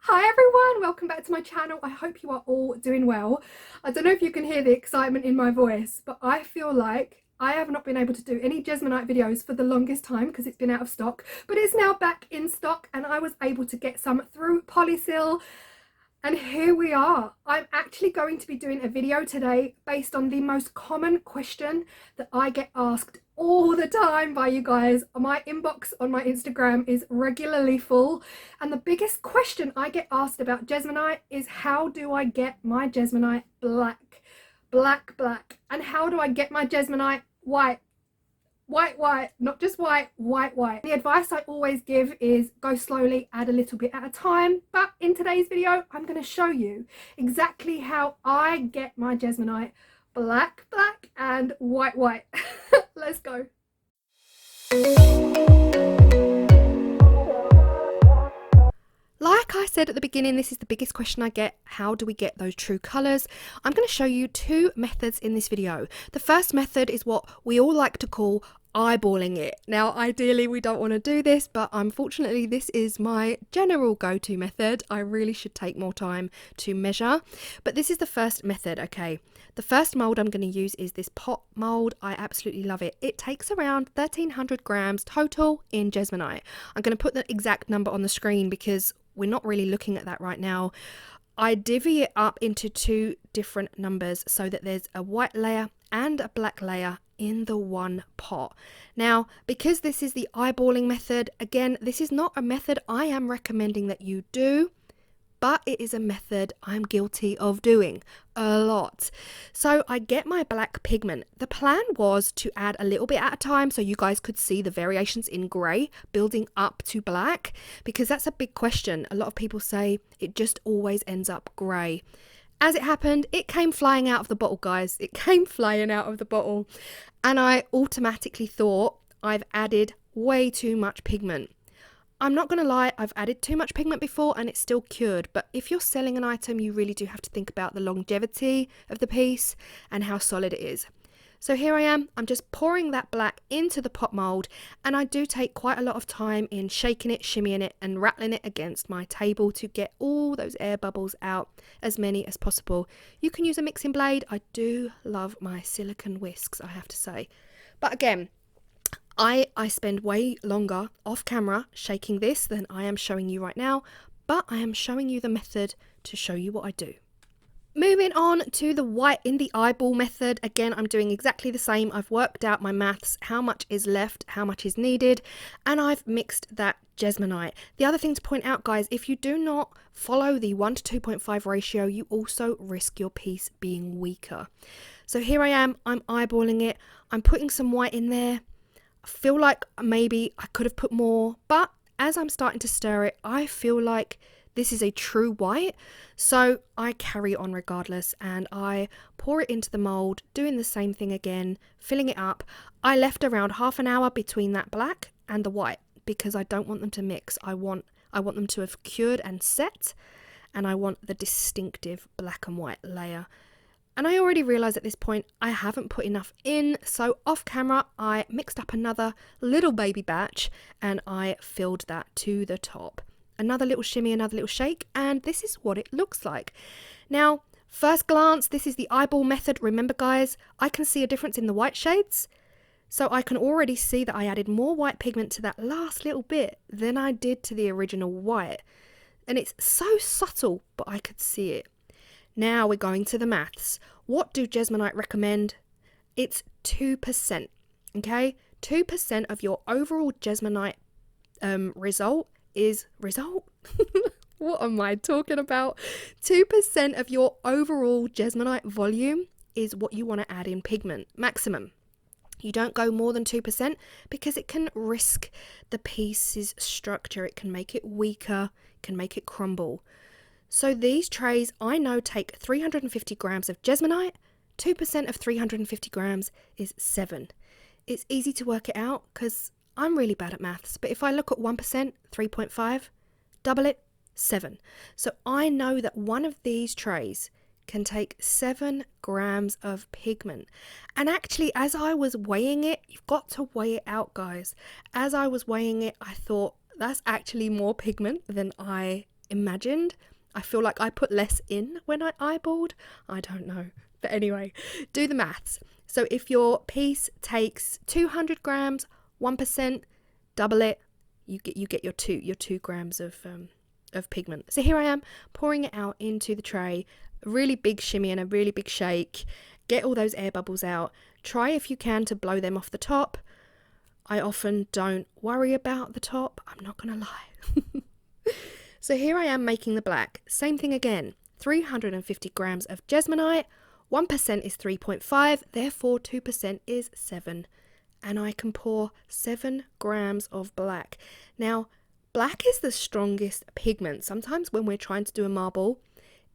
Hi everyone, welcome back to my channel. I hope you are all doing well. I don't know if you can hear the excitement in my voice, but I feel like I have not been able to do any Jesmonite videos for the longest time because it's been out of stock, but it's now back in stock and I was able to get some through Polysil. And here we are. I'm actually going to be doing a video today based on the most common question that I get asked all the time by you guys. My inbox on my Instagram is regularly full, and the biggest question I get asked about Jesmonite is how do I get my Jesmonite black? Black. And how do I get my Jesmonite white? White, not just white. The advice I always give is go slowly, add a little bit at a time. But in today's video, I'm going to show you exactly how I get my Jesmonite black and white. Let's go. Like I said at the beginning, this is the biggest question I get. How do we get those true colours? I'm going to show you two methods in this video. The first method is what we all like to call eyeballing it. Now, ideally, we don't want to do this, but unfortunately, this is my general go-to method. I really should take more time to measure, but this is the first method, okay? The first mould I'm going to use is this pot mould. I absolutely love it. It takes around 1,300 grams total in Jesmonite. I'm going to put the exact number on the screen because we're not really looking at that right now. I divvy it up into two different numbers so that there's a white layer and a black layer in the one pot. Now, because this is the eyeballing method, again, this is not a method I am recommending that you do, but it is a method I'm guilty of doing a lot. So I get my black pigment. The plan was to add a little bit at a time so you guys could see the variations in grey building up to black, because that's a big question. A lot of people say it just always ends up grey. As it happened, it came flying out of the bottle, guys. It came flying out of the bottle. And I automatically thought I've added way too much pigment. I'm not going to lie, I've added too much pigment before and it's still cured, but if you're selling an item, you really do have to think about the longevity of the piece and how solid it is. So here I am, I'm just pouring that black into the pot mould, and I do take quite a lot of time in shaking it, shimmying it and rattling it against my table to get all those air bubbles out, as many as possible. You can use a mixing blade. I do love my silicone whisks, I have to say. But again, I spend way longer off camera shaking this than I am showing you right now, but I am showing you the method to show you what I do. Moving on to the white in the eyeball method. Again, I'm doing exactly the same. I've worked out my maths, how much is left, how much is needed, and I've mixed that Jesmonite. The other thing to point out, guys, if you do not follow the 1 to 2.5 ratio, you also risk your piece being weaker. So here I am, I'm eyeballing it. I'm putting some white in there. I feel like maybe I could have put more, but as I'm starting to stir it, I feel like this is a true white, so I carry on regardless and I pour it into the mould, doing the same thing again, filling it up. I left around half an hour between that black and the white because I don't want them to mix. I want them to have cured and set, and I want the distinctive black and white layer. And I already realised at this point I haven't put enough in, so off camera I mixed up another little baby batch and I filled that to the top. Another little shimmy, another little shake, and this is what it looks like. Now, first glance, this is the eyeball method. Remember, guys, I can see a difference in the white shades, so I can already see that I added more white pigment to that last little bit than I did to the original white. And it's so subtle, but I could see it. Now we're going to the maths. What do Jesmonite recommend? It's 2%, okay? 2% of your overall Jesmonite result is result? What am I talking about? 2% of your overall Jesmonite volume is what you want to add in pigment, maximum. You don't go more than 2% because it can risk the piece's structure. It can make it weaker, can make it crumble. So these trays I know take 350 grams of Jesmonite. 2% of 350 grams is 7. It's easy to work it out because I'm really bad at maths, but if I look at 1%, 3.5, double it, 7. So I know that one of these trays can take 7 grams of pigment. And actually, as I was weighing it, you've got to weigh it out, guys. As I was weighing it, I thought that's actually more pigment than I imagined. I feel like I put less in when I eyeballed. I don't know. But anyway, do the maths. So if your piece takes 200 grams, 1%, double it, you get your 2 grams of pigment. So here I am pouring it out into the tray. A really big shimmy and a really big shake. Get all those air bubbles out. Try if you can to blow them off the top. I often don't worry about the top, I'm not gonna lie. So here I am making the black. Same thing again. 350 grams of Jesmonite. 1% is 3.5, therefore 2% is 7. And I can pour 7 grams of black. Now, black is the strongest pigment. Sometimes when we're trying to do a marble,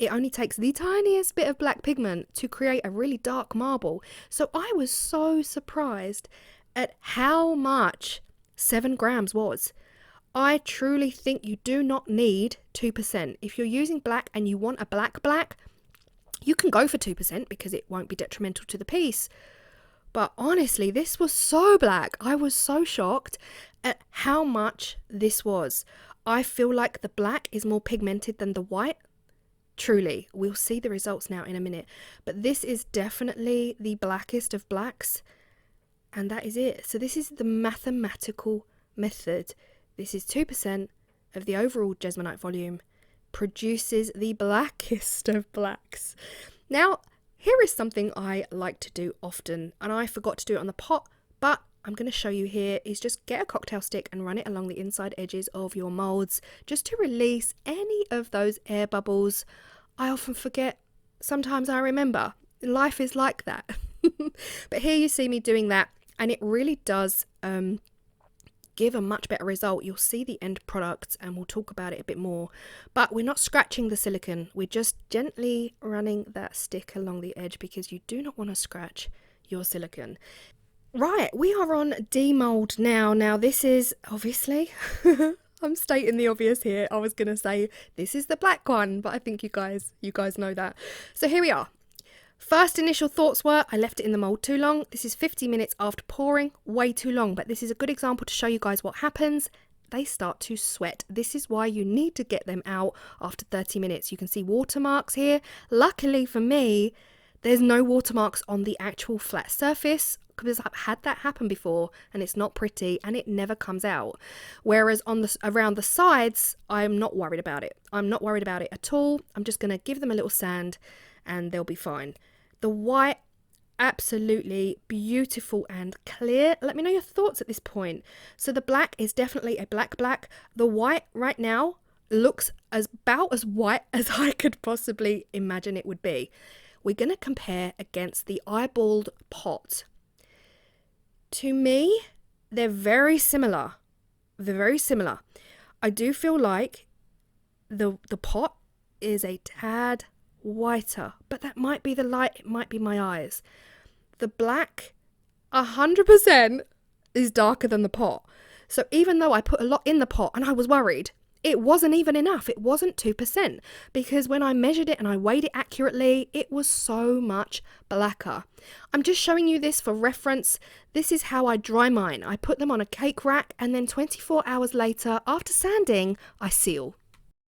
it only takes the tiniest bit of black pigment to create a really dark marble. So I was so surprised at how much 7 grams was. I truly think you do not need 2%. If you're using black and you want a black, you can go for 2% because it won't be detrimental to the piece. But honestly, this was so black. I was so shocked at how much this was. I feel like the black is more pigmented than the white. Truly, we'll see the results now in a minute. But this is definitely the blackest of blacks. And that is it. So this is the mathematical method. This is 2% of the overall Jesmonite volume produces the blackest of blacks. Now, here is something I like to do often, and I forgot to do it on the pot, but I'm going to show you here is just get a cocktail stick and run it along the inside edges of your molds just to release any of those air bubbles. I often forget. Sometimes I remember. Life is like that. But here you see me doing that. And it really does give a much better result. You'll see the end products and we'll talk about it a bit more. But we're not scratching the silicone. We're just gently running that stick along the edge because you do not want to scratch your silicone. Right, we are on demold now. Now this is obviously, I'm stating the obvious here. I was going to say this is the black one, but I think you guys know that. So here we are. First initial thoughts were, I left it in the mould too long. This is 50 minutes after pouring, way too long. But this is a good example to show you guys what happens. They start to sweat. This is why you need to get them out after 30 minutes. You can see watermarks here. Luckily for me, there's no watermarks on the actual flat surface because I've had that happen before and it's not pretty and it never comes out. Whereas on around the sides, I'm not worried about it. I'm not worried about it at all. I'm just going to give them a little sand and they'll be fine. The white, absolutely beautiful and clear. Let me know your thoughts at this point. So the black is definitely a black. The white right now looks about as white as I could possibly imagine it would be. We're going to compare against the eyeballed pot. To me, they're very similar. They're very similar. I do feel like the pot is a tad whiter, but that might be the light, it might be my eyes. The black 100% is darker than the pot. So even though I put a lot in the pot and I was worried, it wasn't even enough. It wasn't 2% because when I measured it and I weighed it accurately, it was so much blacker. I'm just showing you this for reference. This is how I dry mine. I put them on a cake rack and then 24 hours later, after sanding, I seal.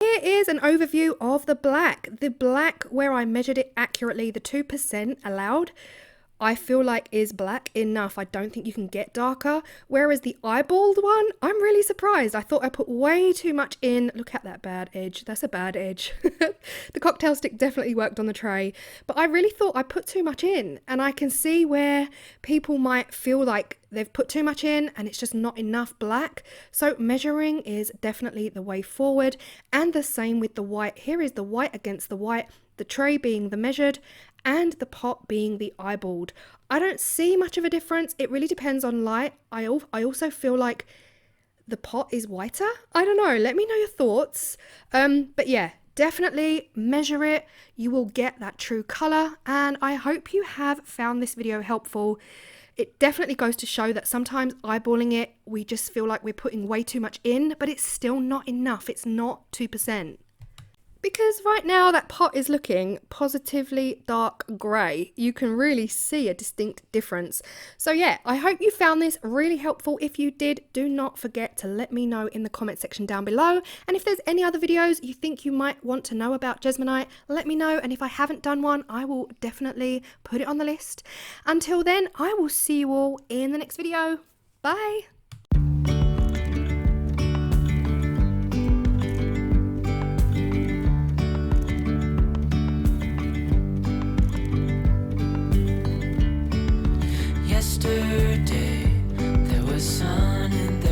Here is an overview of the black. The black where I measured it accurately, the 2% allowed, I feel like is black enough. I don't think you can get darker. Whereas the eyeballed one, I'm really surprised. I thought I put way too much in. Look at that bad edge. That's a bad edge. The cocktail stick definitely worked on the tray. But I really thought I put too much in. And I can see where people might feel like they've put too much in and it's just not enough black. So measuring is definitely the way forward. And the same with the white. Here is the white against the white. The tray being the measured and the pot being the eyeballed. I don't see much of a difference. It really depends on light. I also feel like the pot is whiter. I don't know. Let me know your thoughts. But yeah, definitely measure it. You will get that true color. And I hope you have found this video helpful. It definitely goes to show that sometimes eyeballing it, we just feel like we're putting way too much in, but it's still not enough. It's not 2%. Because right now that pot is looking positively dark grey. You can really see a distinct difference. So yeah, I hope you found this really helpful. If you did, do not forget to let me know in the comment section down below. And if there's any other videos you think you might want to know about Jesmonite, let me know. And if I haven't done one, I will definitely put it on the list. Until then, I will see you all in the next video. Bye. Yesterday there was sun in the